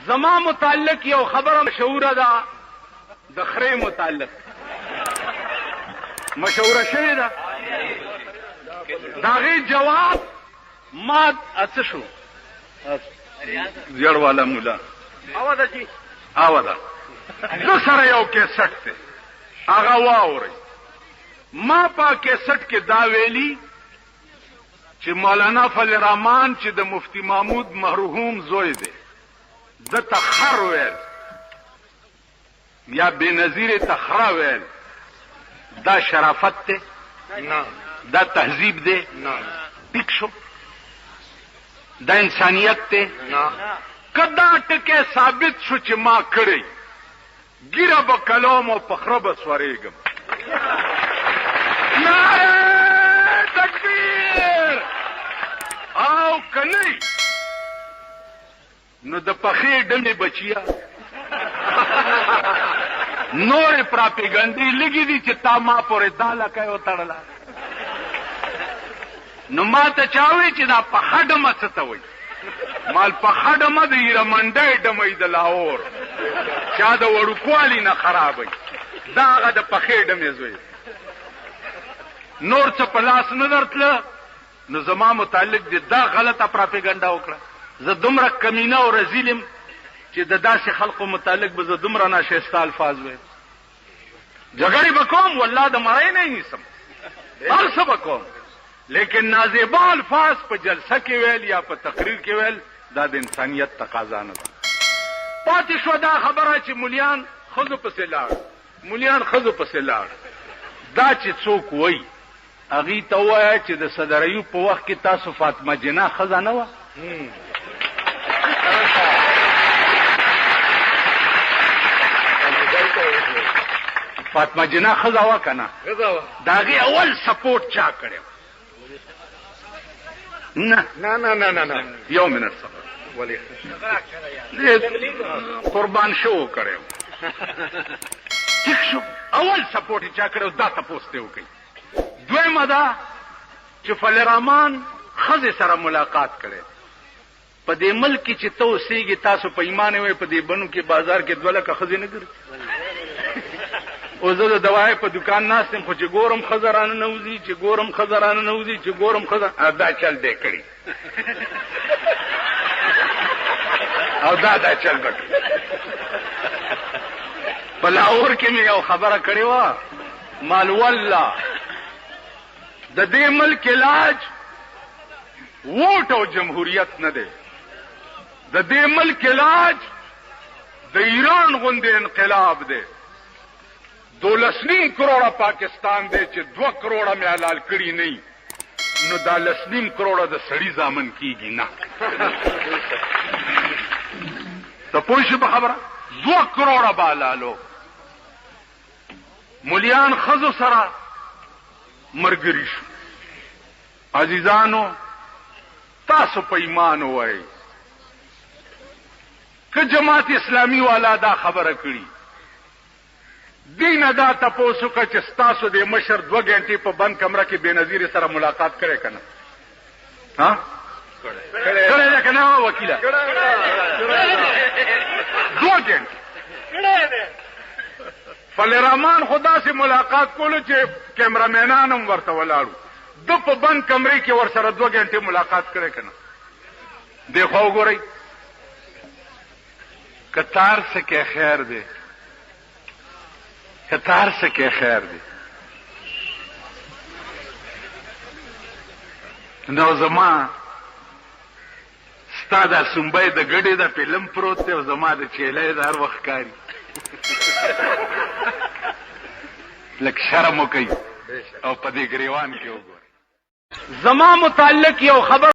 زما متعلق یو خبره مشهوره ده د خره متعلق مشهوره شوې ده داغه جواب ما اڅ شو زیړ والا مولا اواده جی اواده نو سره یو کیسټ ته هغه واوري ما په کیسټ کې دا ویلي چې مولانا فضل الرحمن چې د مفتی محمود مرحوم زوی دی د تخر ویل یا بنظیر تخرا ویل دا شرافت ته نه دا تهذیب دی نه ټیک شو دا انسانیت ته نه کدا ټکه ثابت شو چې ما کړی ګیره به کلام او پخره به سورېږم نعره تکبیر او کنی نو د پخې ډلې بچیا نور پراپیګنډي لګي دي چې تا ما پورې داله کوي او تړلا نو ما ته چاوي چې دا په خډمه څه ته وي مال په خډمه د ایرمنډي ډمې د لاهور چا د وړوکوالي نه خرابوي دا هغه د پخې ډمې زوی نور څه په لاس نه درتله نو زما متعلق دي دا غلطه پراپیګنډا وکړه زه دومره کمینه او رزیلم چې د داسې خلقو متعلق به زه دومره ناشایسته الفاظ ویم جګړې به کوم والله د مړی نه نیسم هر څه به کوم لیکن نازیبا الفاظ په جلسه کې ویل یا په تقریر کې ویل دا د انسانیت تقاضا نه ده پاتې شو دا خبره چې مولیان ښځو پسې لاړ مولیان ښځو پسې لاړ دا چې څوک وایي هغې ته ووایه چې د صدر ایوب په وخت کې تاسو فاطمه جناح ښځه نه وه فاطمه جناح ښځه وه که نه د هغې اول سپورټ چا کړی نه نه نه نه نه نه یو منټ صبر ولې قربان شو کړی ټیک شو اول سپورټ یې چا کړی دا تپوس ته وکړئ دویمه ده چې فضل الرحمن ښځې سره ملاقات کړی په دې ملک کې چې ته اوسېږي تاسو په ایمان وئ په دې بنو کې بازار کې 2 لکه ښځې نه ګرځي او زه د دوای په دکان ناست یم خو چې ګورم ښځه رانه نوځي چې ګورم ښځه رانه نوځي چې ګورم ښځه دا چل دی کړي او دا چل به کړي په لاهور کې مې یو خبره کړې وه مال والله د دې ملک علاج ووټ او جمهوریت نه دی د دې ملک علاج د ایران غوندې انقلاب دی 12.5 کروڑه پاکستان دی چې 2 کروڑه مې حلال کړي نه نو دا 2.5 کروڑه د سړي زامن کیږي نه ته پوه شې په خبره 2 کروڑه به حلالو مولیان ښځو سره مرګري شو عزیزانو تاسو په ایمان وای که جماعت اسلامی والا دا خبره کړي دینه دا تاسو که چې تاسو د مشر 2 غنټې په بند کمره کې بنظیر سره ملاقات کړي کنه ها کړي ده کنه وکیله 2 غنټې فضل الرحمن خدا سے ملاقات کولو چې کیمرامینان هم ورته ولاړو د په بند کمرې کې ورسره 2 غنټې ملاقات کړي کنه دیکھو وګورئ کتار سکه خیر دی کتار سکه خیر دی نو زما ستا دا سنبای د ګډې د فلم پروت دی او زما د چیلې د هر وخت کاري لک شرم وکړئ او په دې ګریوان کې وګورئ زما متعلق یو خبر